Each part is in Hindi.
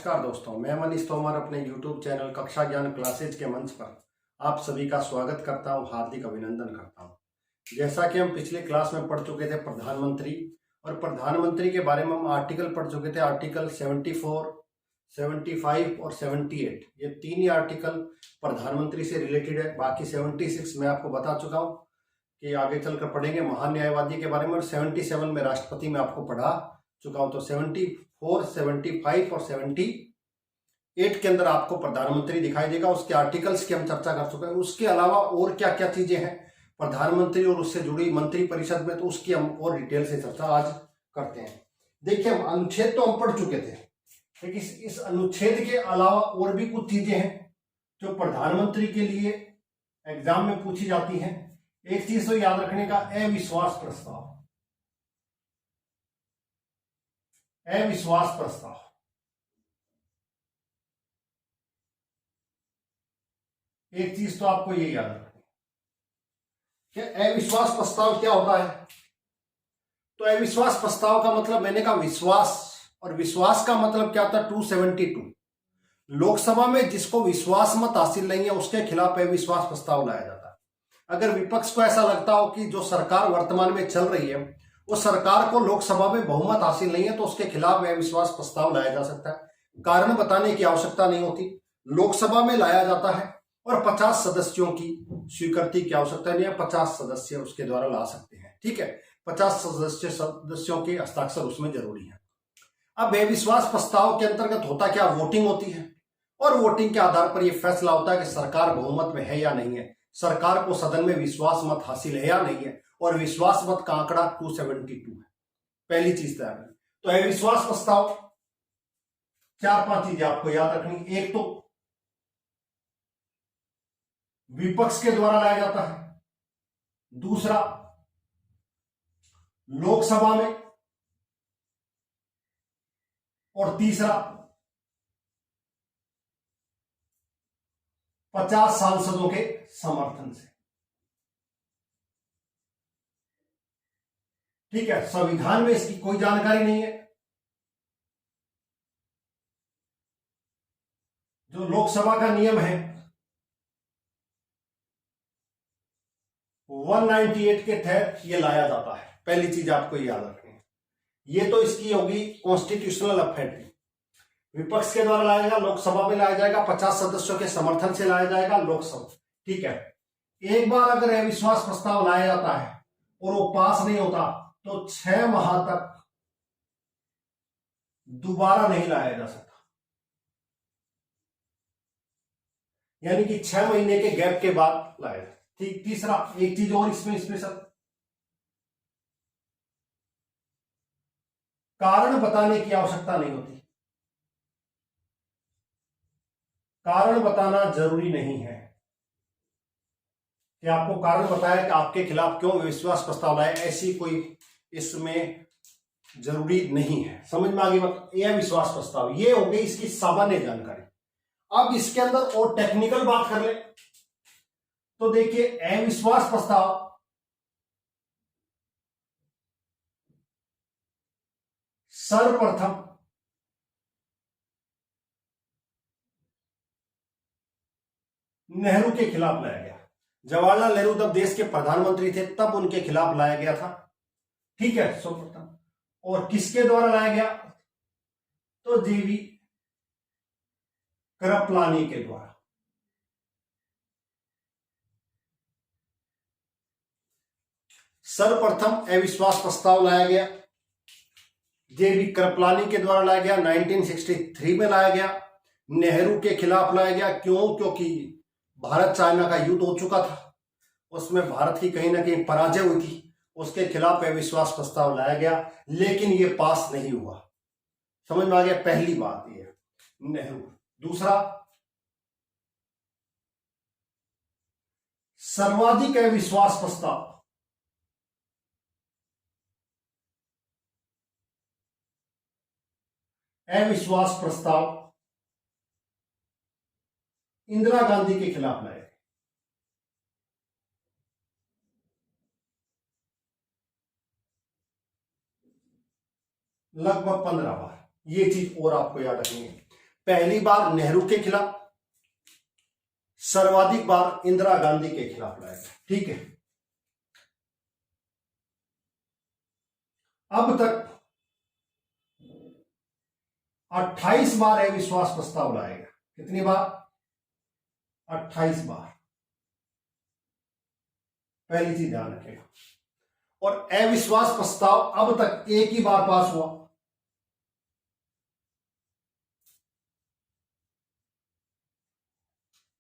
नमस्कार दोस्तों, मैं मनीष तोमर अपने YouTube चैनल कक्षा ज्ञान क्लासेज के मंच पर आप सभी का स्वागत करता हूं, हार्दिक अभिनंदन करता हूं। जैसा कि हम पिछले क्लास में पढ़ चुके थे प्रधानमंत्री, और प्रधानमंत्री के बारे में हम आर्टिकल पढ़ चुके थे। आर्टिकल 74, 75 और 78, ये तीन ही आर्टिकल प्रधानमंत्री से रिलेटेड है। बाकी 76 मैं आपको बता चुका हूँ कि आगे चलकर पढ़ेंगे महान न्यायवादी के बारे में, और 77 में राष्ट्रपति में आपको पढ़ा चुका हूं। तो 74, 75 और 78 के अंदर आपको प्रधानमंत्री दिखाई देगा। उसके आर्टिकल्स की हम चर्चा कर चुके हैं। उसके अलावा और क्या क्या चीजें हैं प्रधानमंत्री और उससे जुड़ी मंत्री परिषद में, तो उसकी हम और डिटेल से चर्चा आज करते हैं। देखिए, हम अनुच्छेद तो हम पढ़ चुके थे, लेकिन इस अनुच्छेद के अलावा और भी कुछ चीजें हैं जो प्रधानमंत्री के लिए एग्जाम में पूछी जाती हैं। एक चीज तो याद रखने का, अविश्वास प्रस्ताव। अविश्वास प्रस्ताव एक चीज तो आपको ये याद रखनी कि अविश्वास प्रस्ताव क्या होता है। तो अविश्वास प्रस्ताव का मतलब, मैंने कहा विश्वास, और विश्वास का मतलब क्या होता है 272। लोकसभा में जिसको विश्वास मत हासिल नहीं है उसके खिलाफ अविश्वास प्रस्ताव लाया जाता है। अगर विपक्ष को ऐसा लगता हो कि जो सरकार वर्तमान में चल रही है वो सरकार को लोकसभा में बहुमत हासिल नहीं है, तो उसके खिलाफ अविश्वास प्रस्ताव लाया जा सकता है। कारण बताने की आवश्यकता नहीं होती, लोकसभा में लाया जाता है, और 50 सदस्यों की स्वीकृति की आवश्यकता नहीं है। 50 सदस्य उसके द्वारा ला सकते हैं, ठीक है। 50 सदस्यों के हस्ताक्षर उसमें जरूरी है। अब अविश्वास प्रस्ताव के अंतर्गत होता क्या, वोटिंग होती है, और वोटिंग के आधार पर यह फैसला होता है कि सरकार बहुमत में है या नहीं है, सरकार को सदन में विश्वास मत हासिल है या नहीं है, और विश्वास मत का आंकड़ा 272 है। पहली चीज तैयार है। तो अविश्वास प्रस्ताव 4-5 चीजें आपको याद रखनी। एक तो विपक्ष के द्वारा लाया जाता है, दूसरा लोकसभा में, और तीसरा 50 सांसदों के समर्थन से, ठीक है। संविधान में इसकी कोई जानकारी नहीं है। जो लोकसभा का नियम है 198 के तहत ये लाया जाता है। पहली चीज आपको याद रखनी है। ये तो इसकी होगी कॉन्स्टिट्यूशनल अथॉरिटी। विपक्ष के द्वारा लाया जाएगा, लोकसभा में लाया जाएगा, 50 सदस्यों के समर्थन से लाया जाएगा लोकसभा, ठीक है। एक बार अगर अविश्वास प्रस्ताव लाया जाता है और वो पास नहीं होता तो 6 माह तक दोबारा नहीं लाया जा सकता, यानी कि 6 महीने के गैप के बाद लाया जाए, ठीक। तीसरा, एक चीज और इसमें स्पेशल, कारण बताने की आवश्यकता नहीं होती। कारण बताना जरूरी नहीं है कि आपको कारण बताया कि आपके खिलाफ क्यों विश्वास प्रस्ताव लाए, ऐसी कोई इसमें जरूरी नहीं है। समझ में आ गई बात। यह विश्वास प्रस्ताव, ये हो गई इसकी सामान्य जानकारी। अब इसके अंदर और टेक्निकल बात कर ले तो देखिए, अविश्वास प्रस्ताव सर्वप्रथम नेहरू के खिलाफ लाया गया। जवाहरलाल नेहरू जब देश के प्रधानमंत्री थे तब उनके खिलाफ लाया गया था, ठीक है, सर्वप्रथम। और किसके द्वारा लाया गया, तो जीवी कृपलानी के द्वारा। सर्वप्रथम अविश्वास प्रस्ताव लाया गया, जेबी कृपलानी के द्वारा लाया गया, 1963 में लाया गया। नेहरू के खिलाफ लाया गया, क्यों, क्योंकि भारत चाइना का युद्ध हो चुका था, उसमें भारत की कहीं ना कहीं पराजय हुई थी, उसके खिलाफ अविश्वास प्रस्ताव लाया गया, लेकिन यह पास नहीं हुआ। समझ में आ गया, पहली बात यह नेहरू। दूसरा, सर्वाधिक अविश्वास प्रस्ताव इंदिरा गांधी के खिलाफ लाए, लगभग 15 बार। ये चीज और आपको याद रखनी है। पहली बार नेहरू के खिलाफ, सर्वाधिक बार इंदिरा गांधी के खिलाफ लड़ा गया। ठीक है, अब तक 28 बार अविश्वास प्रस्ताव लाया गया। कितनी बार? 28 बार। पहली चीज ध्यान रखेगा। और अविश्वास प्रस्ताव अब तक एक ही बार पास हुआ,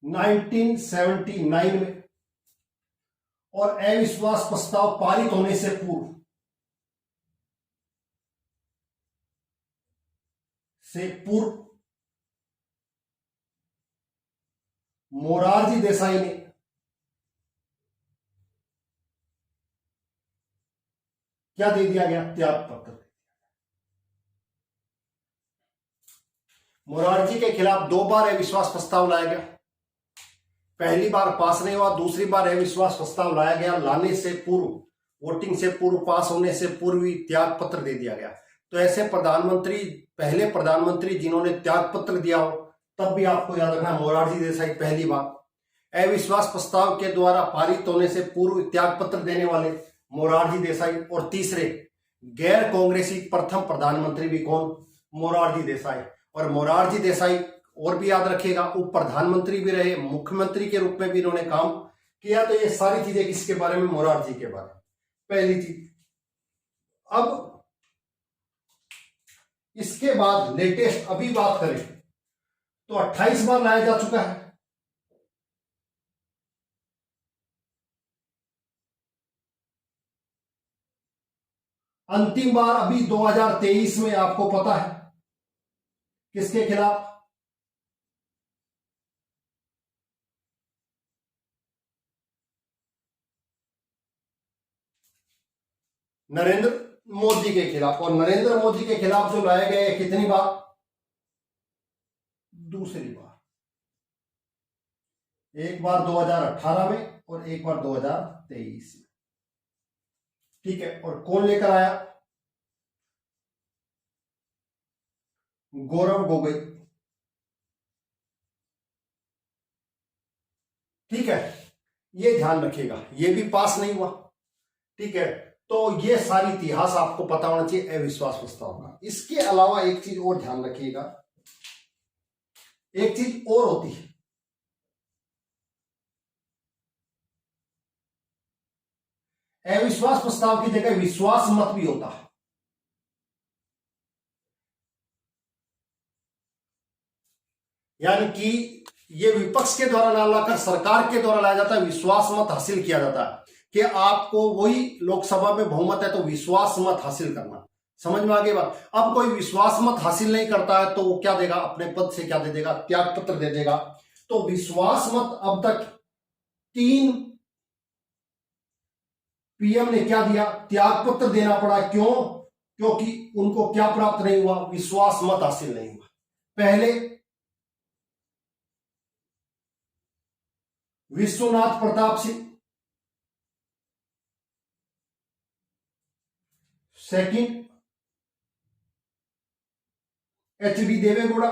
नाइनटीन 1979 में। और अविश्वास प्रस्ताव पारित होने से पूर्व मोरारजी देसाई ने क्या दे दिया गया? त्याग पत्र। मोरारजी के खिलाफ 2 बार अविश्वास प्रस्ताव लाया गया। पहली बार पास नहीं हुआ, दूसरी बार अविश्वास प्रस्ताव लाया गया। लाने से पूर्व, वोटिंग से पूर्व, पास होने से पूर्व ही त्याग पत्र दे दिया गया। तो ऐसे प्रधानमंत्री, पहले प्रधानमंत्री जिन्होंने त्याग पत्र दिया हो, तब भी आपको याद रखना मोरारजी देसाई पहली बार। अविश्वास प्रस्ताव के द्वारा पारित होने से पूर्व त्याग पत्र देने वाले मोरारजी देसाई। और तीसरे गैर कांग्रेसी प्रथम प्रधानमंत्री भी कौन? मोरारजी देसाई। और मोरारजी देसाई और भी याद रखिएगा, उप प्रधानमंत्री भी रहे, मुख्यमंत्री के रूप में भी इन्होंने काम किया। तो ये सारी चीजें किसके बारे में? मोरारजी के बारे में। पहली चीज। अब इसके बाद लेटेस्ट अभी बात करें तो 28 बार लाया जा चुका है। अंतिम बार अभी 2023 में आपको पता है किसके खिलाफ? नरेंद्र मोदी के खिलाफ। और नरेंद्र मोदी के खिलाफ जो लाए गए कितनी बार? दूसरी बार। एक बार 2018 में और एक बार 2023 में। ठीक है, और कौन लेकर आया? गौरव गोगोई। ठीक है, ये ध्यान रखिएगा, ये भी पास नहीं हुआ। ठीक है, तो ये सारी इतिहास आपको पता होना चाहिए अविश्वास प्रस्ताव का। इसके अलावा एक चीज और ध्यान रखिएगा, एक चीज और होती है, अविश्वास प्रस्ताव की जगह विश्वास मत भी होता है। यानी कि ये विपक्ष के द्वारा ना लाकर सरकार के द्वारा लाया जाता है, विश्वास मत हासिल किया जाता है कि आपको वही लोकसभा में बहुमत है तो विश्वास मत हासिल करना। समझ में आ गई बात? अब कोई विश्वास मत हासिल नहीं करता है तो वो क्या देगा? अपने पद से क्या दे देगा? त्याग पत्र दे देगा। तो विश्वास मत अब तक 3 पीएम ने क्या दिया? त्याग पत्र देना पड़ा। क्यों? क्योंकि उनको क्या प्राप्त नहीं हुआ? विश्वास मत हासिल नहीं हुआ। पहले विश्वनाथ प्रताप सिंह, सेकंड एचडी देवेगौड़ा,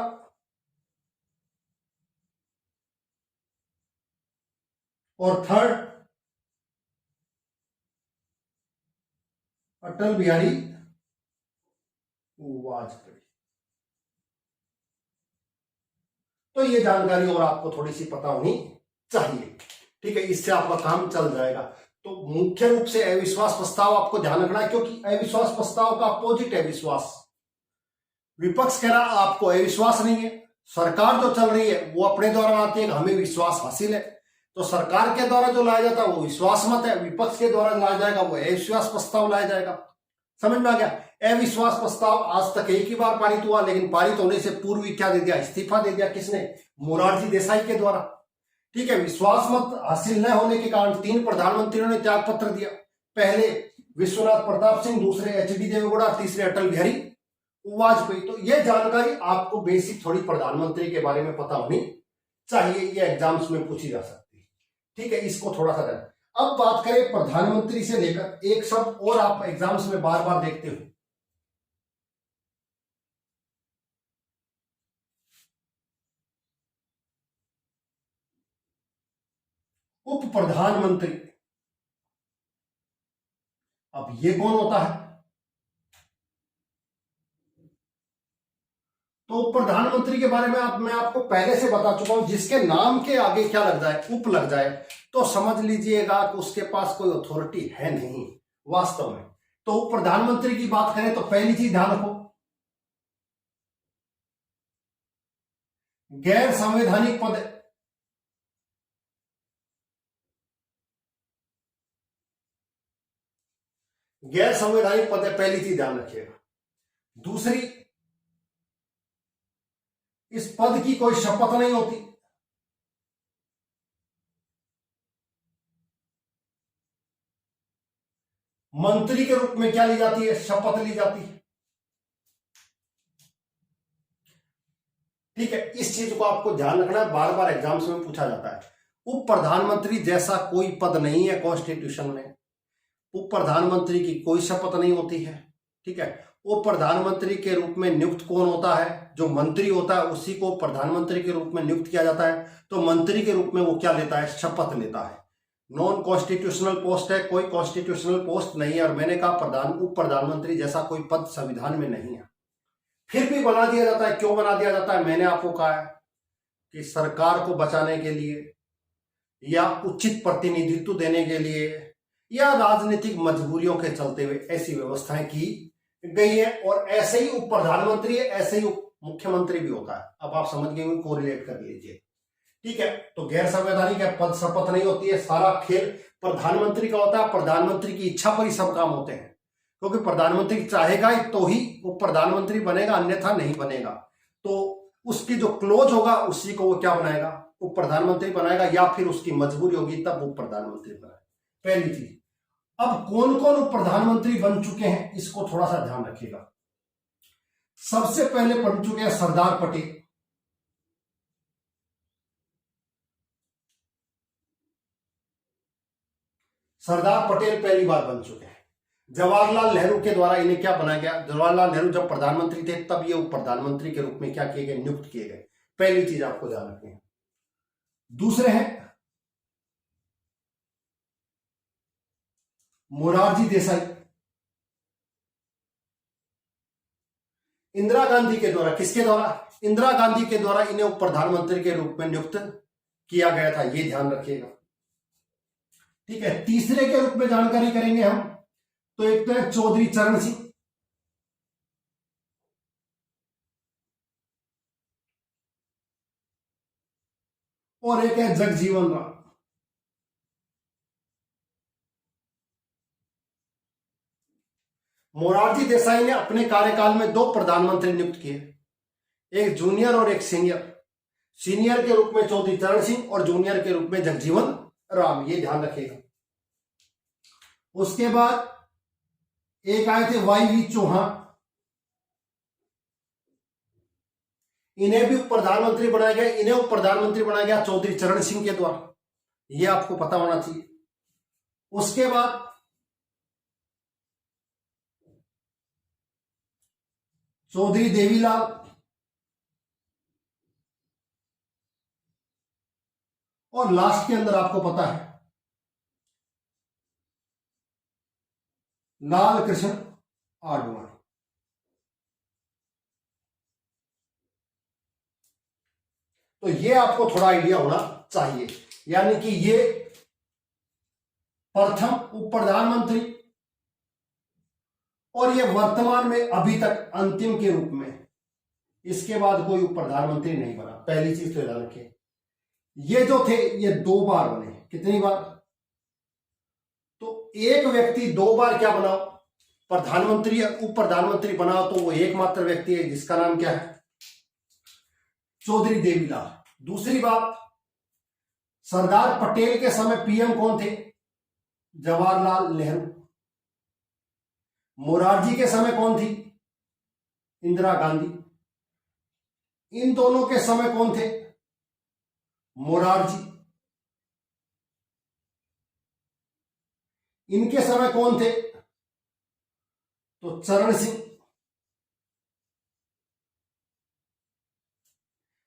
और थर्ड अटल बिहारी वाजपेयी। तो ये जानकारी और आपको थोड़ी सी पता होनी चाहिए। ठीक है, इससे आपका काम चल जाएगा। तो मुख्य रूप से अविश्वास प्रस्ताव आपको ध्यान रखना है, क्योंकि अविश्वास प्रस्ताव का अपोजिट है विश्वास। विपक्ष कह रहा आपको अविश्वास नहीं है, सरकार जो चल रही है वो अपने द्वारा आती है कि हमें विश्वास हासिल है। तो सरकार के द्वारा जो लाया जाता है वो विश्वास मत है, विपक्ष के द्वारा लाया जाएगा वो अविश्वास प्रस्ताव लाया जाएगा। समझ में आ गया? अविश्वास प्रस्ताव आज तक एक ही बार पारित हुआ, लेकिन पारित होने से पूर्व ही क्या दे दिया? इस्तीफा दे दिया। किसने? मोरारजी देसाई के द्वारा। ठीक है, विश्वास मत हासिल न होने के कारण 3 प्रधानमंत्रियों ने त्याग पत्र दिया। पहले विश्वनाथ प्रताप सिंह, दूसरे एचडी देवेगौड़ा, तीसरे अटल बिहारी वाजपेयी। तो यह जानकारी आपको बेसिक थोड़ी प्रधानमंत्री के बारे में पता होनी चाहिए, ये एग्जाम्स में पूछी जा सकती है। ठीक है, इसको थोड़ा सा करें। अब बात करें प्रधानमंत्री से लेकर एक शब्द और आप एग्जाम्स में बार बार देखते हो, उप प्रधानमंत्री। अब ये कौन होता है? तो प्रधानमंत्री के बारे में मैं आपको पहले से बता चुका हूं, जिसके नाम के आगे क्या लग जाए, उप लग जाए, तो समझ लीजिएगा कि उसके पास कोई अथॉरिटी है नहीं वास्तव में। तो उप प्रधानमंत्री की बात करें तो पहली चीज ध्यान रखो, गैर संवैधानिक पद। गैर संवैधानिक पद है, पहली चीज ध्यान रखिएगा। दूसरी, इस पद की कोई शपथ नहीं होती। मंत्री के रूप में क्या ली जाती है? शपथ ली जाती है। ठीक है, इस चीज को आपको ध्यान रखना है, बार बार एग्जाम्स में पूछा जाता है। उप प्रधानमंत्री जैसा कोई पद नहीं है कॉन्स्टिट्यूशन में। उप प्रधानमंत्री की कोई शपथ नहीं होती है। ठीक है, उप प्रधानमंत्री के रूप में नियुक्त कौन होता है? जो मंत्री होता है उसी को प्रधानमंत्री के रूप में नियुक्त किया जाता है। तो मंत्री के रूप में वो क्या लेता है? शपथ लेता है। नॉन कॉन्स्टिट्यूशनल पोस्ट है, कोई कॉन्स्टिट्यूशनल पोस्ट नहीं है। और मैंने कहा उप प्रधानमंत्री जैसा कोई पद संविधान में नहीं है, फिर भी बना दिया जाता है। क्यों बना दिया जाता है? मैंने आपको कहा है कि सरकार को बचाने के लिए, या उचित प्रतिनिधित्व देने के लिए, या राजनीतिक मजबूरियों के चलते हुए ऐसी व्यवस्थाएं की गई है। और ऐसे ही उप प्रधानमंत्री है, ऐसे ही उप मुख्यमंत्री भी होता है। अब आप समझ गए, कोरिलेट कर लीजिए। ठीक है, तो गैर संवैधानिक है, पद शपथ नहीं होती है, सारा खेल प्रधानमंत्री का होता है। प्रधानमंत्री की इच्छा पर ही सब काम होते हैं, क्योंकि प्रधानमंत्री चाहेगा ही तो ही वो प्रधानमंत्री बनेगा, अन्यथा नहीं बनेगा। तो उसकी जो क्लोज होगा उसी को वो क्या बनाएगा? उप प्रधानमंत्री बनाएगा, या फिर उसकी मजबूरी होगी तब वो प्रधानमंत्री बनाएगा। पहली चीज। अब कौन कौन उप प्रधानमंत्री बन चुके हैं, इसको थोड़ा सा ध्यान रखिएगा। सबसे पहले बन चुके हैं सरदार पटेल। सरदार पटेल पहली बार बन चुके हैं। जवाहरलाल नेहरू के द्वारा इन्हें क्या बनाया गया? जवाहरलाल नेहरू जब प्रधानमंत्री थे तब ये उप प्रधानमंत्री के रूप में क्या किए गए? नियुक्त किए गए। पहली चीज आपको ध्यान रखनी है। दूसरे हैं मोरारजी देसाई। इंदिरा गांधी के द्वारा, किसके द्वारा? इंदिरा गांधी के द्वारा इन्हें उप प्रधानमंत्री के रूप में नियुक्त किया गया था, ये ध्यान रखिएगा। ठीक है, तीसरे के रूप में जानकारी करेंगे हम, तो एक तो है चौधरी चरण सिंह, और एक है जगजीवन राम। मोरारजी देसाई ने अपने कार्यकाल में दो प्रधानमंत्री नियुक्त किए, एक जूनियर और एक सीनियर। सीनियर के रूप में चौधरी चरण सिंह और जूनियर के रूप में जगजीवन राम, ये ध्यान रखिएगा। उसके बाद एक आए थे वाई चौहान, इन्हें भी प्रधानमंत्री बनाया गया। इन्हें उप प्रधानमंत्री बनाया गया चौधरी चरण सिंह के द्वारा, ये आपको पता होना चाहिए। उसके बाद चौधरी देवीलाल, और लास्ट के अंदर आपको पता है लाल कृष्ण आडवाणी। तो ये आपको थोड़ा आइडिया होना चाहिए, यानी कि ये प्रथम उप प्रधानमंत्री, और ये वर्तमान में अभी तक अंतिम के रूप में, इसके बाद कोई उप प्रधानमंत्री नहीं बना। पहली चीज तो याद रखें, ये जो थे ये दो बार बने। कितनी बार? तो एक व्यक्ति दो बार क्या बनाओ? प्रधानमंत्री, उप प्रधानमंत्री बनाओ, तो वो एकमात्र व्यक्ति है जिसका नाम क्या है? चौधरी देवीलाल। दूसरी बात, सरदार पटेल के समय पीएम कौन थे? जवाहरलाल नेहरू। मोरारजी के समय कौन थी? इंदिरा गांधी। इन दोनों के समय कौन थे? मोरारजी। इनके समय कौन थे? तो चरण सिंह।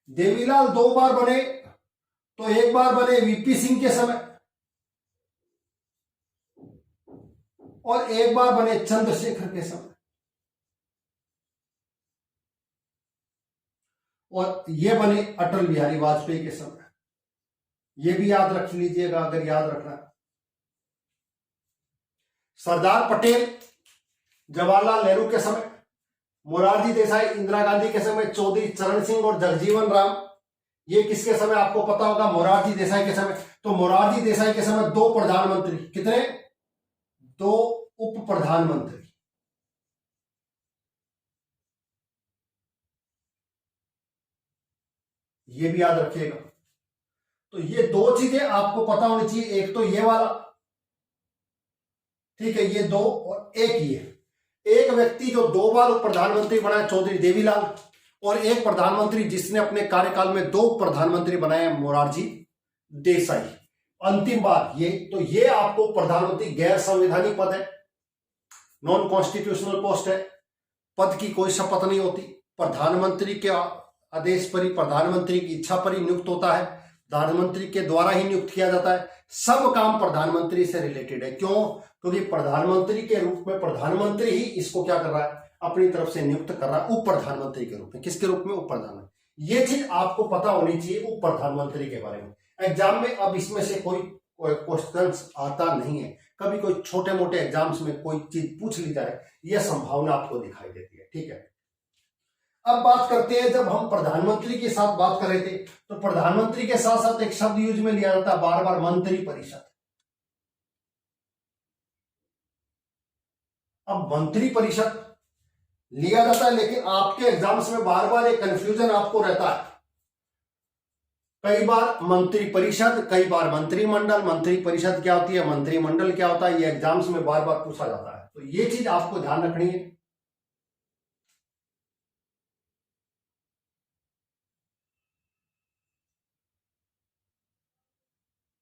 देवीलाल दो बार बने, तो एक बार बने वीपी सिंह के समय, और एक बार बने चंद्रशेखर के समय, और ये बने अटल बिहारी वाजपेयी के समय। ये भी याद रख लीजिएगा अगर याद रखना। सरदार पटेल जवाहरलाल नेहरू के समय, मोरारजी देसाई इंदिरा गांधी के समय, चौधरी चरण सिंह और जगजीवन राम, ये किसके समय आपको पता होगा, मोरारजी देसाई के समय। तो मोरारजी देसाई के समय 2 प्रधानमंत्री, कितने, 2 उप प्रधानमंत्री। ये भी याद रखिएगा। तो ये 2 चीजें आपको पता होनी चाहिए, एक तो ये वाला, ठीक है, ये 2, और एक ये, एक व्यक्ति जो 2 बार उप प्रधानमंत्री बना है चौधरी देवीलाल, और एक प्रधानमंत्री जिसने अपने कार्यकाल में 2 प्रधानमंत्री बनाए मोरारजी देसाई, अंतिम बार ये। तो ये आपको प्रधानमंत्री गैर संवैधानिक पद है, नॉन कॉन्स्टिट्यूशनल पोस्ट है, पद की कोई शपथ नहीं होती, प्रधानमंत्री के आदेश पर ही, प्रधानमंत्री की इच्छा पर ही नियुक्त होता है, प्रधानमंत्री के द्वारा ही नियुक्त किया जाता है, सब काम प्रधानमंत्री से रिलेटेड है। क्यों? क्योंकि प्रधानमंत्री के रूप में प्रधानमंत्री ही इसको क्या कर रहा है, अपनी तरफ से नियुक्त कर रहा है उप प्रधानमंत्री के रूप में। किसके रूप में? उप प्रधानमंत्री। ये चीज आपको पता होनी चाहिए उप प्रधानमंत्री के बारे में। एग्जाम में अब इसमें से कोई क्वेश्चंस आता नहीं है, कभी कोई छोटे मोटे एग्जाम्स में कोई चीज पूछ ली जाए, यह संभावना आपको दिखाई देती है, ठीक है। अब बात करते हैं, जब हम प्रधानमंत्री के साथ बात कर रहे थे, तो प्रधानमंत्री के साथ साथ एक शब्द यूज में लिया जाता है बार बार, मंत्री परिषद। अब मंत्री परिषद लिया जाता है, लेकिन आपके एग्जाम्स में बार बार एक कंफ्यूजन आपको रहता है, कई बार मंत्री परिषद, कई बार मंत्रिमंडल। मंत्री परिषद क्या होती है, मंत्रिमंडल क्या होता है, ये एग्जाम्स में बार बार पूछा जाता है, तो ये चीज आपको ध्यान रखनी है।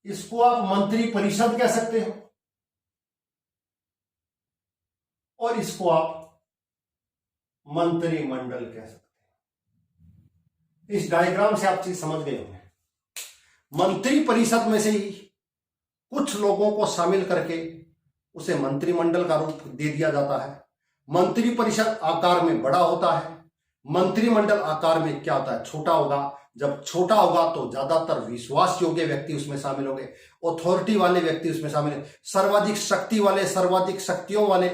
इसको आप मंत्री परिषद कह सकते हो, और इसको आप मंत्रिमंडल कह सकते हैं। इस डायग्राम से आप चीज समझ गए होंगे। मंत्री परिषद में से ही कुछ लोगों को शामिल करके उसे मंत्रिमंडल का रूप दे दिया जाता है। मंत्री परिषद आकार में बड़ा होता है, मंत्रिमंडल आकार में क्या होता है, छोटा होगा। जब छोटा होगा तो ज्यादातर विश्वास योग्य व्यक्ति उसमें शामिल होंगे, अथॉरिटी वाले व्यक्ति उसमें शामिल है, सर्वाधिक शक्ति वाले, सर्वाधिक शक्तियों वाले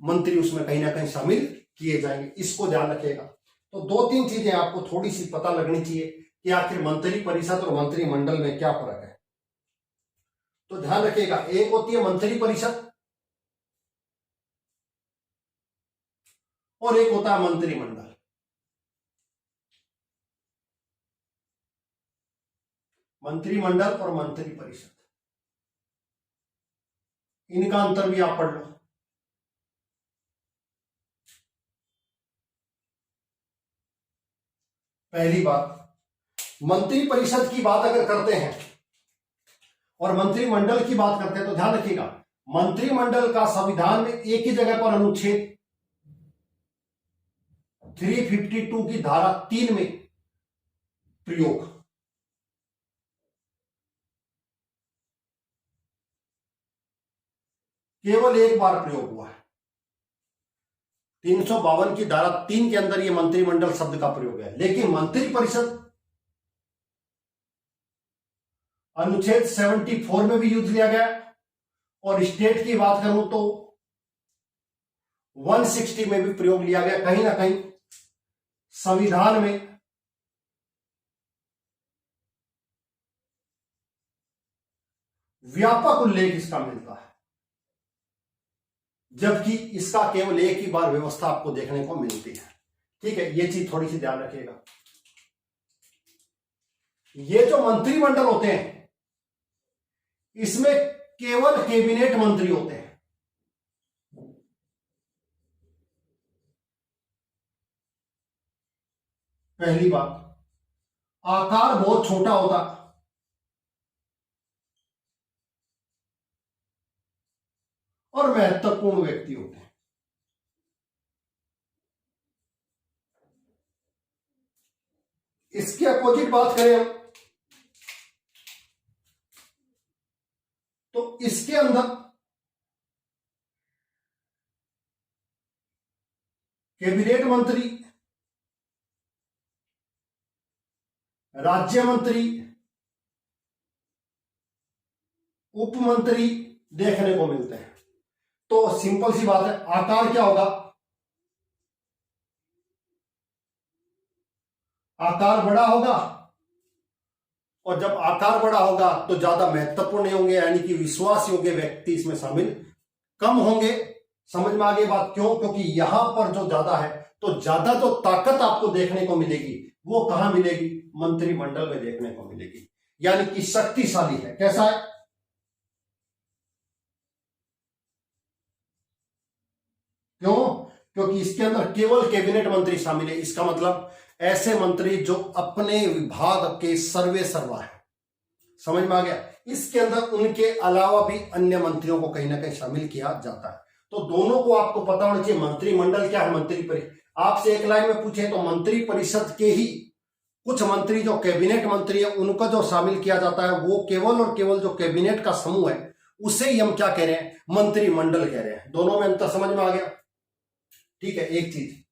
मंत्री उसमें कहीं ना कहीं शामिल किए जाएंगे। इसको ध्यान रखिएगा। तो 2-3 चीजें आपको थोड़ी सी पता लगनी चाहिए कि आखिर मंत्री परिषद और मंत्रिमंडल में क्या फर्क है। तो ध्यान रखिएगा, एक होती है मंत्री परिषद और एक होता है मंत्रिमंडल। मंत्रिमंडल और मंत्री परिषद, इनका अंतर भी आप पढ़ लो। पहली बात, मंत्री परिषद की बात अगर करते हैं और मंत्रिमंडल की बात करते हैं, तो ध्यान रखिएगा, मंत्रिमंडल का संविधान में एक ही जगह पर अनुच्छेद 352 की धारा 3 में प्रयोग, केवल एक बार प्रयोग हुआ है। 352 की धारा 3 के अंदर यह मंत्रिमंडल शब्द का प्रयोग है। लेकिन मंत्री परिषद अनुच्छेद 74 में भी यूज लिया गया, और स्टेट की बात करूं तो 160 में भी प्रयोग लिया गया। कहीं ना कहीं संविधान में व्यापक उल्लेख इसका मिलता है, जबकि इसका केवल एक ही बार व्यवस्था आपको देखने को मिलती है। ठीक है, ये चीज थोड़ी सी ध्यान रखिएगा। ये जो मंत्रिमंडल होते हैं, इसमें केवल कैबिनेट मंत्री होते हैं। पहली बात, आकार बहुत छोटा होता और महत्वपूर्ण व्यक्ति होते हैं। इसके अपोजिट बात करें हम, तो इसके अंदर कैबिनेट मंत्री, राज्य मंत्री, उप मंत्री देखने को मिलते हैं। तो सिंपल सी बात है, आकार क्या होगा, आकार बड़ा होगा, और जब आकार बड़ा होगा तो ज्यादा महत्वपूर्ण नहीं होंगे, यानी कि विश्वास योग्य व्यक्ति इसमें शामिल कम होंगे। समझ में आ गई बात? क्यों? क्योंकि यहां पर जो ज्यादा है, तो ज्यादा जो ताकत आपको देखने को मिलेगी वो कहां मिलेगी? मंत्रिमंडल में देखने को मिलेगी, यानी कि शक्तिशाली है। कैसा है? क्यों? क्योंकि इसके अंदर केवल कैबिनेट मंत्री शामिल है। इसका मतलब ऐसे मंत्री जो अपने विभाग के सर्वे सर्वा है। समझ में आ गया? इसके अंदर उनके अलावा भी अन्य मंत्रियों को कहीं ना कहीं शामिल किया जाता है। तो दोनों को आपको पता होना चाहिए। मंत्रिमंडल क्या है? मंत्री परिषद। आपसे एक लाइन में पूछे तो मंत्री परिषद के ही कुछ मंत्री जो कैबिनेट मंत्री है उनको जो शामिल किया जाता है, वो केवल और केवल जो कैबिनेट का समूह है उसे ही हम क्या कह रहे हैं? मंत्रिमंडल कह रहे हैं। दोनों में अंतर समझ में आ गया? ठीक है। एक चीज,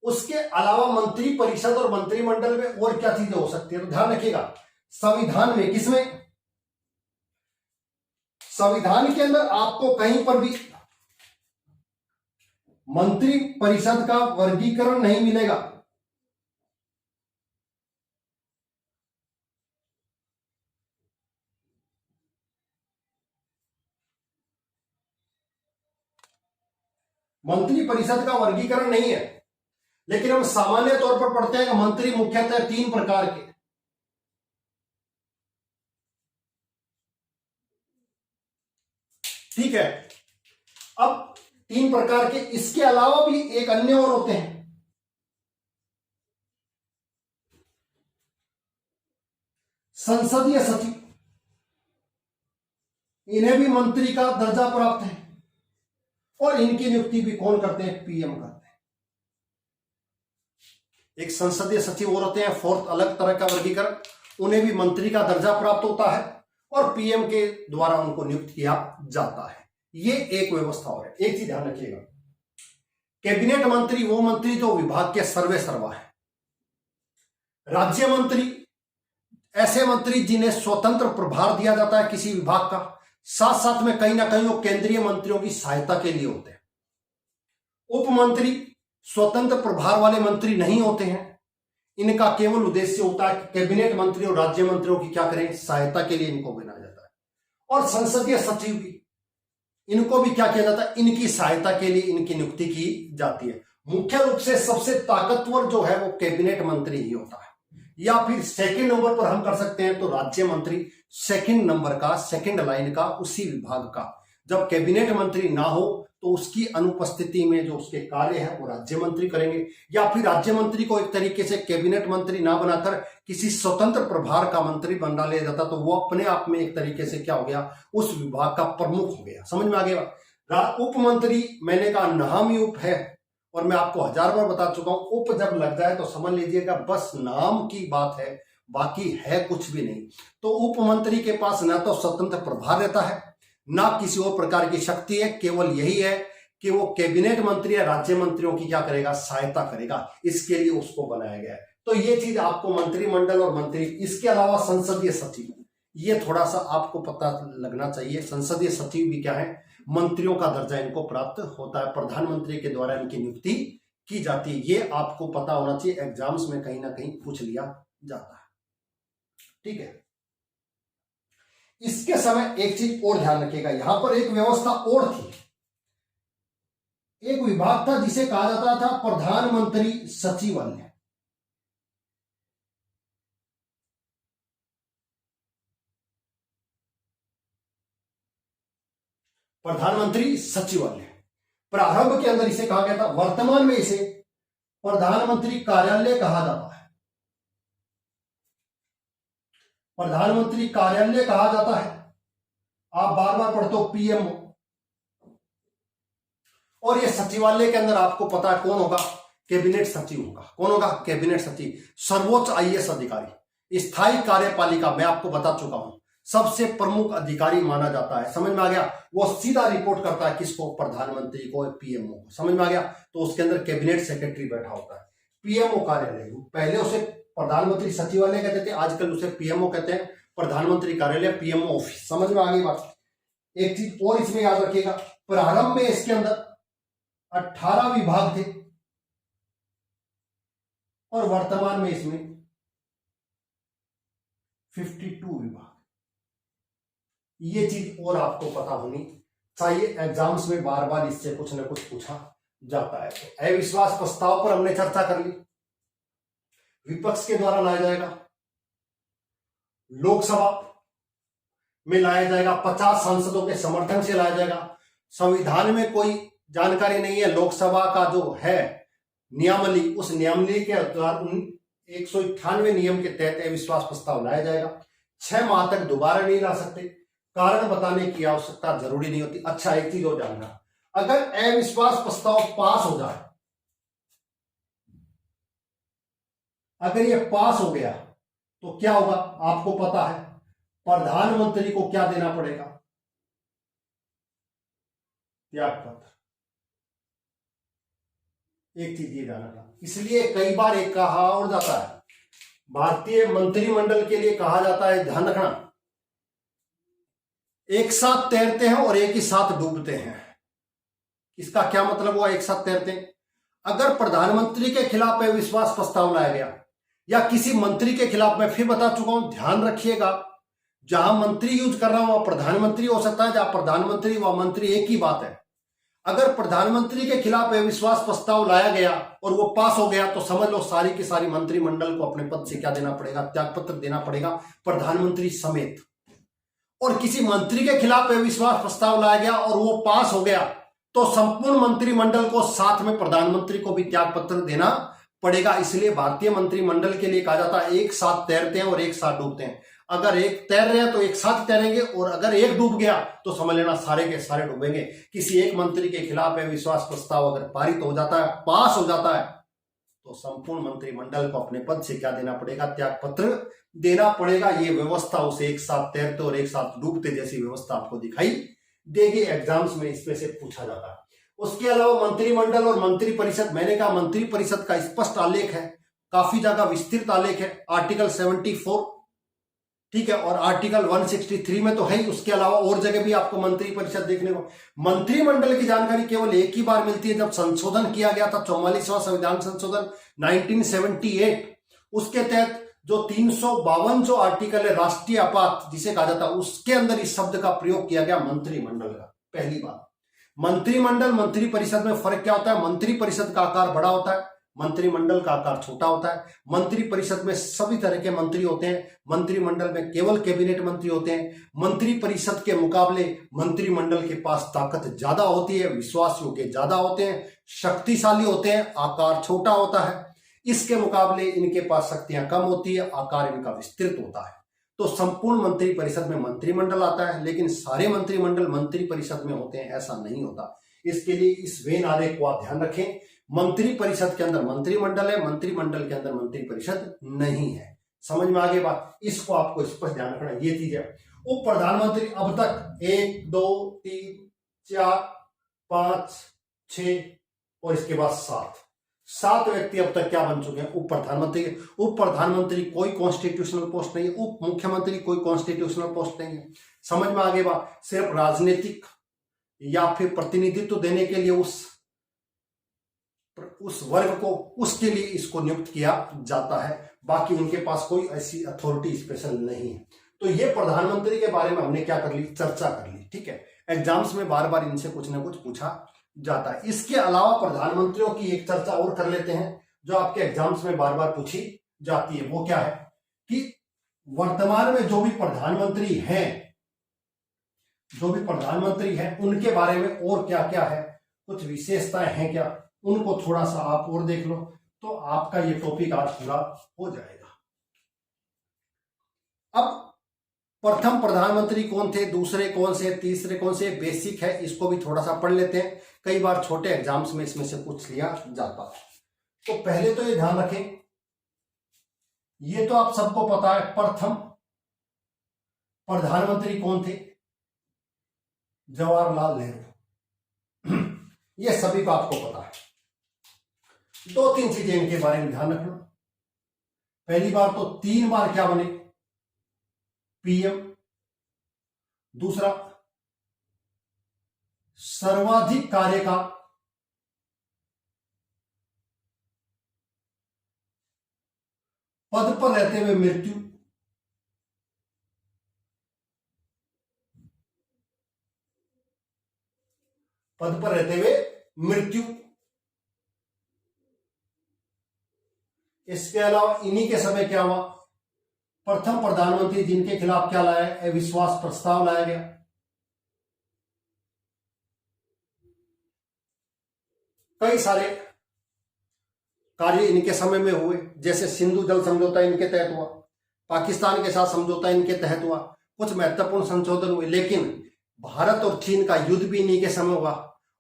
उसके अलावा मंत्री परिषद और मंत्रिमंडल में और क्या चीजें हो सकती है, तो ध्यान रखिएगा। संविधान में, किसमें? संविधान के अंदर आपको कहीं पर भी मंत्री परिषद का वर्गीकरण नहीं मिलेगा। मंत्री परिषद का वर्गीकरण नहीं है, लेकिन हम सामान्य तौर पर पढ़ते हैं कि मंत्री मुख्यतः 3 प्रकार के। ठीक है। अब 3 प्रकार के, इसके अलावा भी एक अन्य और होते हैं। संसदीय सचिव, इन्हें भी मंत्री का दर्जा प्राप्त है, और इनकी नियुक्ति भी कौन करते हैं? पीएम करते हैं। एक संसदीय सचिव और होते हैं, फोर्थ अलग तरह का वर्गीकरण, उन्हें भी मंत्री का दर्जा प्राप्त होता है और पीएम के द्वारा उनको नियुक्त किया जाता है। ये एक व्यवस्था और है। एक चीज ध्यान रखिएगा, कैबिनेट मंत्री वो मंत्री जो विभाग के सर्वे सर्वा है। राज्य मंत्री ऐसे मंत्री जिन्हें स्वतंत्र प्रभार दिया जाता है किसी विभाग का, साथ साथ में कहीं ना कहीं वो केंद्रीय मंत्रियों की सहायता के लिए होते हैं। उप मंत्री स्वतंत्र प्रभार वाले मंत्री नहीं होते हैं, इनका केवल उद्देश्य होता है कि कैबिनेट मंत्री और राज्य मंत्रियों की क्या करें? सहायता के लिए इनको बनाया जाता है। और संसदीय सचिव भी, इनको भी क्या किया जाता है? इनकी सहायता के लिए इनकी नियुक्ति की जाती है। मुख्य रूप से सबसे ताकतवर जो है वो कैबिनेट मंत्री ही होता है, या फिर सेकंड नंबर पर हम कर सकते हैं तो राज्य मंत्री, सेकंड नंबर का, सेकंड लाइन का उसी विभाग का। जब कैबिनेट मंत्री ना हो तो उसकी अनुपस्थिति में जो उसके कार्य है वो राज्य मंत्री करेंगे, या फिर राज्य मंत्री को एक तरीके से कैबिनेट मंत्री ना बनाकर किसी स्वतंत्र प्रभार का मंत्री बना लिया जाता, तो वो अपने आप में एक तरीके से क्या हो गया? उस विभाग का प्रमुख हो गया। समझ में आ गया? उप मंत्री मैंने कहा नाम ही उप है, और मैं आपको 1000 बार बता चुका हूं, उप जब लग जाए तो समझ लीजिएगा बस नाम की बात है, बाकी है कुछ भी नहीं। तो उप मंत्री के पास ना तो स्वतंत्र प्रभार रहता है, ना किसी और प्रकार की शक्ति है, केवल यही है कि वो कैबिनेट मंत्री या राज्य मंत्रियों की क्या करेगा? सहायता करेगा। इसके लिए उसको बनाया गया है। तो ये चीज आपको मंत्रिमंडल और मंत्री, इसके अलावा संसदीय सचिव, ये थोड़ा सा आपको पता लगना चाहिए। संसदीय सचिव भी क्या है? मंत्रियों का दर्जा इनको प्राप्त होता है, प्रधानमंत्री के द्वारा इनकी नियुक्ति की जाती है। ये आपको पता होना चाहिए, एग्जाम्स में कहीं ना कहीं पूछ लिया जाता है। ठीक है। इसके समय एक चीज और ध्यान रखिएगा, यहां पर एक व्यवस्था और थी। एक विभाग था जिसे कहा जाता था प्रधानमंत्री सचिवालय। प्रधानमंत्री सचिवालय प्रारंभ के अंदर इसे कहा गया था, वर्तमान में इसे प्रधानमंत्री कार्यालय कहा जाता है। प्रधानमंत्री कार्यालय कहा जाता है। आप बार बार पढ़ते हो पीएमओ, और ये सचिवालय के अंदर आपको पता है कौन होगा? कैबिनेट सचिव होगा। कौन होगा? कैबिनेट सचिव, सर्वोच्च आईएएस अधिकारी, स्थायी कार्यपालिका। मैं आपको बता चुका हूं, सबसे प्रमुख अधिकारी माना जाता है। समझ में आ गया? वो सीधा रिपोर्ट करता है किसको? प्रधानमंत्री को, पीएमओ को। समझ में आ गया? तो उसके अंदर कैबिनेट सेक्रेटरी बैठा होता है। पीएमओ कार्यालय, पहले उसे प्रधानमंत्री सचिवालय कहते थे, आजकल उसे पीएमओ कहते हैं, प्रधानमंत्री कार्यालय, पीएमओ ऑफिस। समझ में आ गई बात? एक चीज और इसमें याद रखिएगा, प्रारंभ में इसके अंदर 18 विभाग थे और वर्तमान में इसमें 52 विभाग। ये चीज और आपको पता होनी चाहिए, एग्जाम्स में बार बार इससे कुछ न कुछ पूछा जाता है। तो अविश्वास प्रस्ताव पर हमने चर्चा कर ली, विपक्ष के द्वारा लाया जाएगा, लोकसभा में लाया जाएगा, 50 सांसदों के समर्थन से लाया जाएगा। संविधान में कोई जानकारी नहीं है, लोकसभा का जो है नियमावली, उस नियमावली के द्वारा 198 नियम के तहत अविश्वास प्रस्ताव लाया जाएगा। 6 माह तक दोबारा नहीं ला सकते, कारण बताने की आवश्यकता जरूरी नहीं होती। अच्छा, एक चीज और जानना, अगर अविश्वास प्रस्ताव पास हो जाए, अगर ये पास हो गया तो क्या होगा? आपको पता है, प्रधानमंत्री को क्या देना पड़ेगा? त्यागपत्र। एक चीज ये जानना, इसलिए कई बार एक कहा और जाता है, भारतीय मंत्रिमंडल के लिए कहा जाता है, ध्यान रखना, एक साथ तैरते हैं और एक ही साथ डूबते हैं। इसका क्या मतलब हुआ एक साथ तैरते हैं? अगर प्रधानमंत्री के खिलाफ अविश्वास प्रस्ताव लाया गया या किसी मंत्री के खिलाफ, मैं फिर बता चुका हूं, ध्यान रखिएगा, जहां मंत्री यूज कर रहा हूं वहां प्रधानमंत्री हो सकता है, जहां प्रधानमंत्री वहां मंत्री, एक ही बात है। अगर प्रधानमंत्री के खिलाफ अविश्वास प्रस्ताव लाया गया और वो पास हो गया तो समझ लो सारी की सारी मंत्रिमंडल को अपने पद से क्या देना पड़ेगा? त्यागपत्र देना पड़ेगा, प्रधानमंत्री समेत। और किसी मंत्री के खिलाफ अविश्वास प्रस्ताव लाया गया और वो पास हो गया तो संपूर्ण मंत्रिमंडल को, साथ में प्रधानमंत्री को भी त्यागपत्र देना पड़ेगा। इसलिए भारतीय मंत्रिमंडल के लिए कहा जाता है, एक साथ तैरते हैं और एक साथ डूबते हैं। अगर एक तैर रहे हैं तो एक साथ तैरेंगे, और अगर एक डूब गया तो समझ लेना सारे के सारे डूबेंगे। किसी एक मंत्री के खिलाफ अविश्वास प्रस्ताव अगर पारित हो जाता है, पास हो जाता है, तो संपूर्ण मंत्रिमंडल को अपने पद से क्या देना पड़ेगा? त्यागपत्र देना पड़ेगा। ये व्यवस्था उसे एक साथ तैरते और एक साथ डूबते जैसी व्यवस्था आपको दिखाई देगी, एग्जाम्स में इसमें से पूछा जाता है। उसके अलावा मंत्रिमंडल और मंत्री परिषद, मैंने कहा मंत्री परिषद का स्पष्ट आलेख है, काफी ज्यादा विस्तृत आलेख है, आर्टिकल 74, ठीक है, और आर्टिकल 163 में तो है ही। उसके अलावा और जगह भी आपको मंत्री परिषद देखने को, मंत्रिमंडल की जानकारी केवल एक ही बार मिलती है, जब संशोधन किया गया था, 44वां संविधान संशोधन 1978। उसके तहत जो 352 जो आर्टिकल है, राष्ट्रीय आपात जिसे कहा जाता है, उसके अंदर इस शब्द का प्रयोग किया गया मंत्रिमंडल का। पहली बात, मंत्रिमंडल मंत्री परिषद में फर्क क्या होता है? मंत्री परिषद का आकार बड़ा होता है, मंत्रिमंडल का आकार छोटा होता है। मंत्री परिषद में सभी तरह के मंत्री होते हैं, मंत्रिमंडल में केवल कैबिनेट मंत्री होते हैं। मंत्री परिषद के मुकाबले मंत्रिमंडल के पास ताकत ज्यादा होती है, विश्वास योग्य ज्यादा होते हैं, शक्तिशाली होते हैं, आकार छोटा होता है। इसके मुकाबले इनके पास शक्तियां कम होती है, आकार इनका विस्तृत होता है। तो संपूर्ण मंत्री परिषद में मंत्रिमंडल आता है, लेकिन सारे मंत्रिमंडल मंत्री परिषद में होते हैं ऐसा नहीं होता। इसके लिए इस वेन आरेख को आप ध्यान रखें, मंत्री परिषद के अंदर मंत्रिमंडल है, मंत्रिमंडल के अंदर मंत्री परिषद नहीं है। समझ में आ गई बात? इसको आपको स्पष्ट ध्यान रखना, ये चीज है। उप प्रधानमंत्री अब तक 1 2 3 4 5 6 और इसके बाद 7 व्यक्ति अब तक क्या बन चुके हैं? उप प्रधानमंत्री। उप प्रधानमंत्री कोई कॉन्स्टिट्यूशनल पोस्ट नहीं है, उप मुख्यमंत्री कोई कॉन्स्टिट्यूशनल पोस्ट नहीं है। समझ में आ गई बात? सिर्फ राजनीतिक या फिर प्रतिनिधित्व देने के लिए उस वर्ग को, उसके लिए इसको नियुक्त किया जाता है, बाकी उनके पास कोई ऐसी अथॉरिटी स्पेशल नहीं है। तो ये प्रधानमंत्री के बारे में हमने क्या कर ली? चर्चा कर ली, ठीक है। एग्जाम्स में बार बार इनसे कुछ ना कुछ पूछा जाता है। इसके अलावा प्रधानमंत्रियों की एक चर्चा और कर लेते हैं जो आपके एग्जाम्स में बार बार पूछी जाती है। वो क्या है कि वर्तमान में जो भी प्रधानमंत्री हैं, उनके बारे में और क्या क्या है, कुछ विशेषताएं हैं क्या, उनको थोड़ा सा आप और देख लो तो आपका ये टॉपिक आज पूरा हो जाएगा। अब प्रथम प्रधानमंत्री कौन थे, दूसरे कौन से, तीसरे कौन से, बेसिक है, इसको भी थोड़ा सा पढ़ लेते हैं। कई बार छोटे एग्जाम्स में इसमें से पूछ लिया जाता है। तो पहले तो ये ध्यान रखें, ये तो आप सबको पता है, प्रथम प्रधानमंत्री कौन थे? जवाहरलाल नेहरू। ये सभी को आपको पता है। दो तीन चीजें इनके बारे में ध्यान रखना। पहली बार तो 3 बार क्या बने? पीएम। दूसरा, सर्वाधिक कार्यकाल। पद पर रहते हुए मृत्यु। पद पर रहते हुए मृत्यु। इसके अलावा इन्हीं के समय क्या हुआ? प्रथम प्रधानमंत्री जिनके खिलाफ क्या लाया? अविश्वास प्रस्ताव लाया गया। कई सारे कार्य इनके समय में हुए, जैसे सिंधु जल समझौता इनके तहत हुआ, पाकिस्तान के साथ समझौता इनके तहत हुआ, कुछ महत्वपूर्ण संशोधन हुए। लेकिन भारत और चीन का युद्ध भी इन्हीं के समय हुआ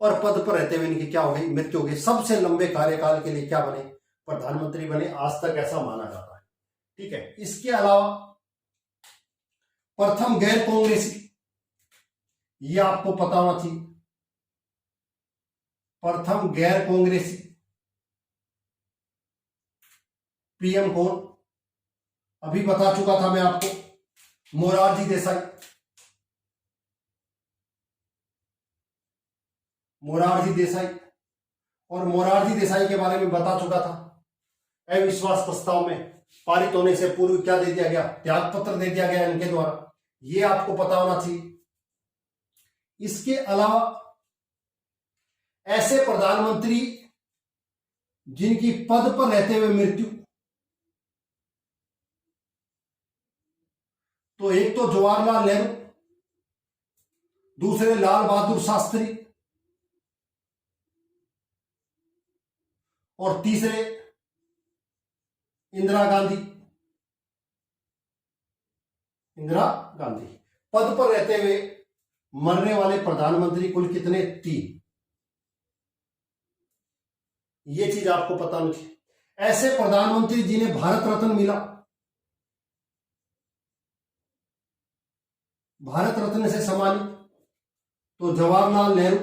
और पद पर रहते हुए इनकी क्या हो गई? मृत्यु हो गई। सबसे लंबे कार्यकाल के लिए क्या बने? प्रधानमंत्री बने, आज तक ऐसा माना जाता है। ठीक है। इसके अलावा प्रथम गैर कांग्रेसी, ये आपको पता होना चाहिए। प्रथम गैर कांग्रेसी पीएम कौन? अभी बता चुका था मैं आपको, मोरारजी देसाई। मोरारजी देसाई। और मोरारजी देसाई के बारे में बता चुका था, अविश्वास प्रस्ताव में पारित होने से पूर्व क्या दे दिया गया? त्याग पत्र दे दिया गया इनके द्वारा। ये आपको पता होना चाहिए। इसके अलावा ऐसे प्रधानमंत्री जिनकी पद पर रहते हुए मृत्यु, तो एक तो जवाहरलाल नेहरू, दूसरे लाल बहादुर शास्त्री और तीसरे इंदिरा गांधी। इंदिरा गांधी। पद पर रहते हुए मरने वाले प्रधानमंत्री कुल कितने? 3। ये चीज आपको पता होनी चाहिए। ऐसे प्रधानमंत्री जिन्हें भारत रत्न मिला, भारत रत्न से सम्मानित, तो जवाहरलाल नेहरू,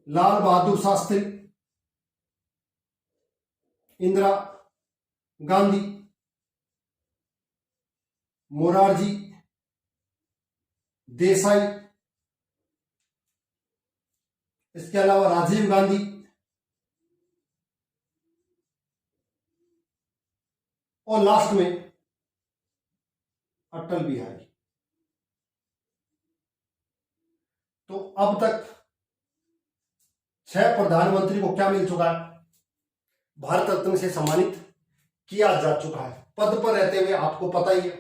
लाल बहादुर शास्त्री, इंदिरा गांधी, मोरारजी देसाई, इसके अलावा राजीव गांधी और लास्ट में अटल बिहारी। तो अब तक 6 प्रधानमंत्री को क्या मिल चुका है? भारत रत्न से सम्मानित किया जा चुका है। पद पर रहते हुए आपको पता ही है।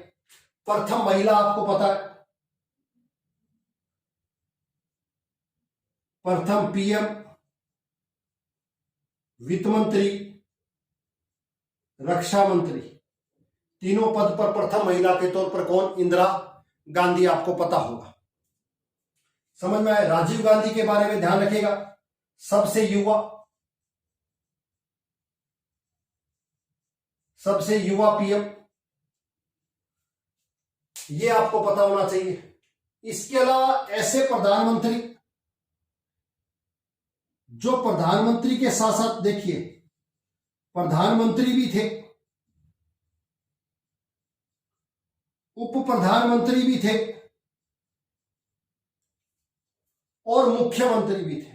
प्रथम महिला आपको पता है, प्रथम पीएम, वित्त मंत्री, रक्षा मंत्री, तीनों पद पर प्रथम महिला के तौर पर कौन? इंदिरा गांधी। आपको पता होगा। समझ में आए? राजीव गांधी के बारे में ध्यान रखिएगा, सबसे युवा पीएम, ये आपको पता होना चाहिए। इसके अलावा ऐसे प्रधानमंत्री जो प्रधानमंत्री के साथ साथ, देखिए, प्रधानमंत्री भी थे, उप प्रधानमंत्री भी थे और मुख्यमंत्री भी थे।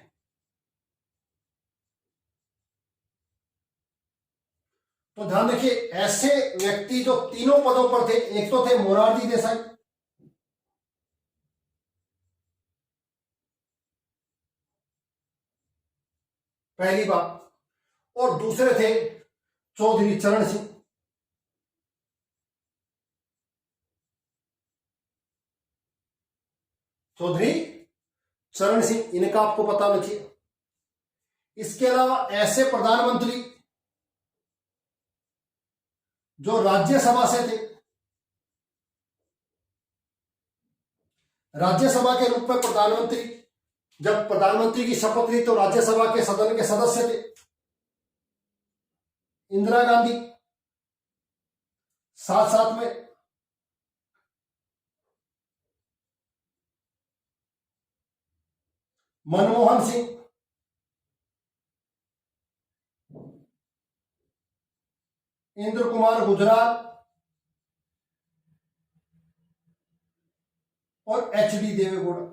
तो ध्यान रखिए, ऐसे व्यक्ति जो तीनों पदों पर थे, एक तो थे मोरारजी देसाई, पहली बात, और दूसरे थे चौधरी चरण सिंह। चौधरी चरण सिंह, इनका आपको पता होना चाहिए। इसके अलावा ऐसे प्रधानमंत्री जो राज्यसभा से थे, राज्यसभा के रूप में प्रधानमंत्री, जब प्रधानमंत्री की शपथ ली तो राज्यसभा के सदन के सदस्य थे, इंदिरा गांधी। साथ साथ में मनमोहन सिंह, इंद्र कुमार गुजराल और एचडी देवेगौड़ा।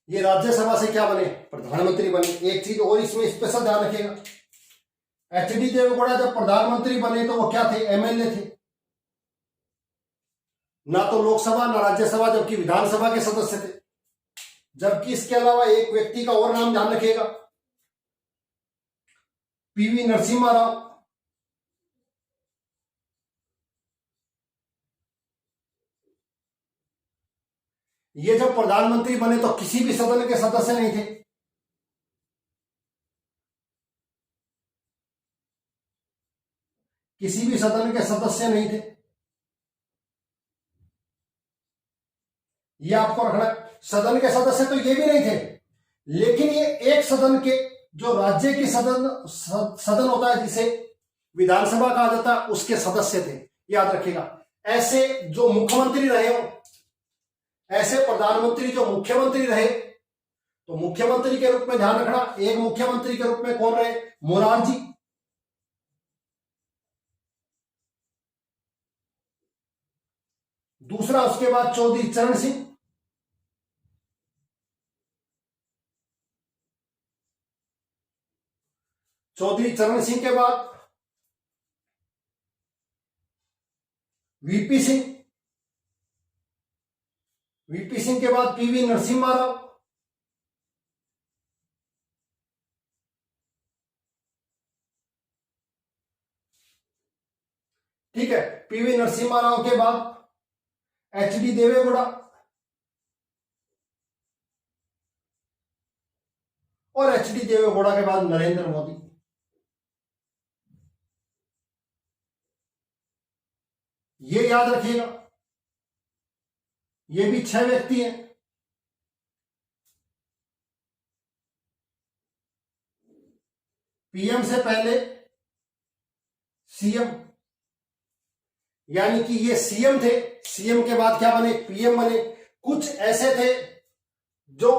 ये राज्यसभा से क्या बने? प्रधानमंत्री बने। एक चीज और इसमें स्पेशल ध्यान रखिएगा, एचडी देवेगौड़ा जब प्रधानमंत्री बने तो वो क्या थे? एमएलए थे, ना तो लोकसभा ना राज्यसभा, जबकि विधानसभा के सदस्य थे। जबकि इसके अलावा एक व्यक्ति का और नाम ध्यान रखिएगा, पीवी नरसिम्हा राव। ये जब प्रधानमंत्री बने तो किसी भी सदन के सदस्य नहीं थे। किसी भी सदन के सदस्य नहीं थे, ये आपको रखना। सदन के सदस्य तो ये भी नहीं थे, लेकिन ये एक सदन के, जो राज्य की सदन होता है जिसे विधानसभा कहा जाता है, उसके सदस्य थे। याद रखिएगा। ऐसे जो मुख्यमंत्री रहे हो, ऐसे प्रधानमंत्री जो मुख्यमंत्री रहे, तो मुख्यमंत्री के रूप में ध्यान रखना, एक मुख्यमंत्री के रूप में कौन रहे? मोरारजी। दूसरा उसके बाद चौधरी चरण सिंह, चौधरी चरण सिंह के बाद वीपी सिंह, वीपी सिंह के बाद पीवी नरसिम्हा राव, ठीक है। पीवी नरसिम्हा राव के बाद एचडी देवेगौड़ा और एचडी देवेगौड़ा के बाद नरेंद्र मोदी। ये याद रखिएगा, ये भी 6 व्यक्ति हैं। पीएम से पहले सीएम, यानी कि ये सीएम थे, सीएम के बाद क्या बने? पीएम बने। कुछ ऐसे थे जो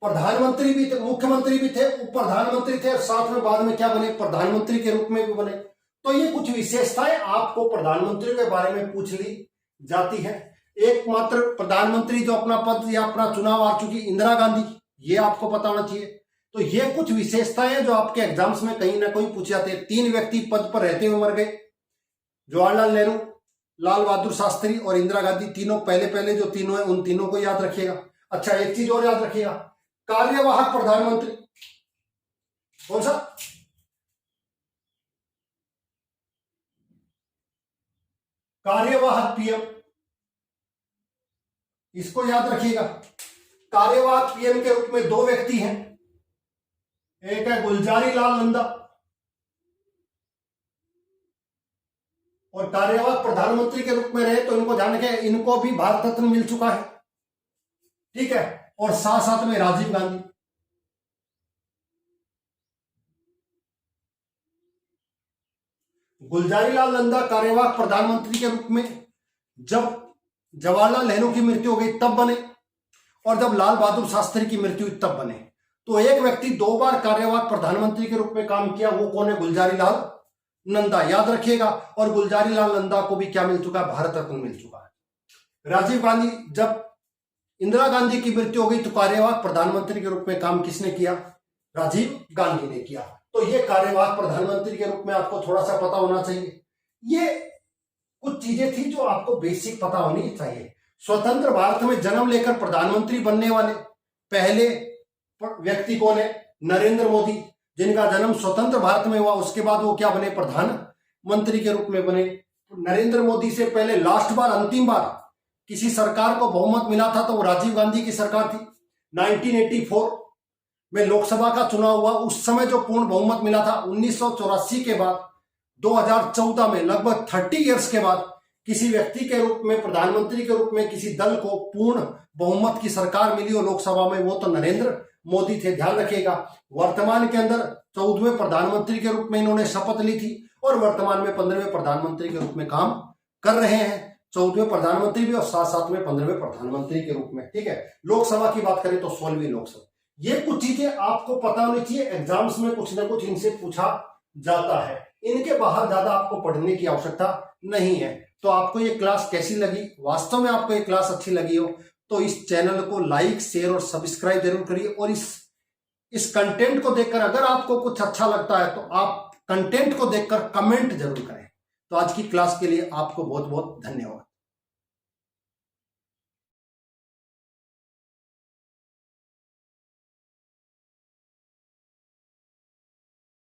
प्रधानमंत्री भी थे, मुख्यमंत्री भी थे, उप प्रधानमंत्री थे, और साथ में बाद में क्या बने? प्रधानमंत्री के रूप में भी बने। तो ये कुछ विशेषताएं आपको प्रधानमंत्री के बारे में पूछ ली जाती है। एकमात्र प्रधानमंत्री जो अपना पद या अपना चुनाव आ चुकी, इंदिरा गांधी, ये आपको पता होना चाहिए। तो ये कुछ विशेषताएं जो आपके एग्जाम्स में कहीं ना कहीं पूछे जाते हैं। 3 व्यक्ति पद पर रहते हुए मर गए, जवाहरलाल नेहरू, लाल बहादुर शास्त्री और इंदिरा गांधी। तीनों पहले जो तीनों हैं, उन तीनों को याद रखिएगा। अच्छा, एक चीज और याद रखिएगा, कार्यवाहक प्रधानमंत्री कौन सा? कार्यवाहक पीएम, इसको याद रखिएगा। कार्यवाहक पीएम के रूप में 2 व्यक्ति हैं, एक है गुलजारी लाल नंदा, और कार्यवाहक प्रधानमंत्री के रूप में रहे तो इनको ध्यान रखें, इनको भी भारत रत्न मिल चुका है, ठीक है। और साथ साथ में राजीव गांधी। गुलजारी लाल नंदा कार्यवाहक प्रधानमंत्री के रूप में जब जवाहरलाल नेहरू की मृत्यु हो गई तब बने, और जब लाल बहादुर शास्त्री की मृत्यु हुई तब बने। तो एक व्यक्ति 2 बार कार्यवाहक प्रधानमंत्री के रूप में काम किया, वो कौन है? गुलजारी लाल नंदा, याद रखिएगा। और गुलजारी लाल नंदा को भी क्या मिल चुका है? भारत रत्न मिल चुका है। राजीव गांधी, जब इंदिरा गांधी की मृत्यु हो गई तो कार्यवाहक प्रधानमंत्री के रूप में काम किसने किया? राजीव गांधी ने किया। तो ये कार्यवाहक प्रधानमंत्री के रूप में आपको थोड़ा सा पता होना चाहिए। ये कुछ चीजें थी जो आपको बेसिक पता होनी चाहिए। स्वतंत्र भारत में जन्म लेकर प्रधानमंत्री बनने वाले पहले व्यक्ति कौन है? नरेंद्र मोदी, जिनका जन्म स्वतंत्र भारत में हुआ। उसके बाद वो क्या बने? प्रधानमंत्री के रूप में बने। नरेंद्र मोदी से पहले लास्ट बार, अंतिम बार किसी सरकार को बहुमत मिला था तो वो राजीव गांधी की सरकार थी। 1984 में लोकसभा का चुनाव हुआ, उस समय जो पूर्ण बहुमत मिला था। 1984 के बाद 2014 में लगभग 30 इयर्स के बाद किसी व्यक्ति के रूप में, प्रधानमंत्री के रूप में किसी दल को पूर्ण बहुमत की सरकार मिली हो लोकसभा में, वो तो नरेंद्र मोदी थे, ध्यान रखिएगा। वर्तमान के अंदर 14वें प्रधानमंत्री के रूप में इन्होंने शपथ ली थी और वर्तमान में 15वें प्रधानमंत्री के रूप में काम कर रहे हैं। 14वें प्रधानमंत्री भी और साथ साथ में 15वें प्रधानमंत्री के रूप में, ठीक है। लोकसभा की बात करें तो 16वीं लोकसभा। ये कुछ चीजें आपको पता होनी चाहिए, एग्जाम्स में कुछ ना कुछ इनसे पूछा जाता है। इनके बाहर ज्यादा आपको पढ़ने की आवश्यकता नहीं है। तो आपको ये क्लास कैसी लगी? वास्तव में आपको ये क्लास अच्छी लगी हो तो इस चैनल को लाइक, शेयर और सब्सक्राइब जरूर करिए। और इस कंटेंट को देखकर अगर आपको कुछ अच्छा लगता है तो आप कंटेंट को देखकर कमेंट जरूर करें। तो आज की क्लास के लिए आपको बहुत बहुत धन्यवाद।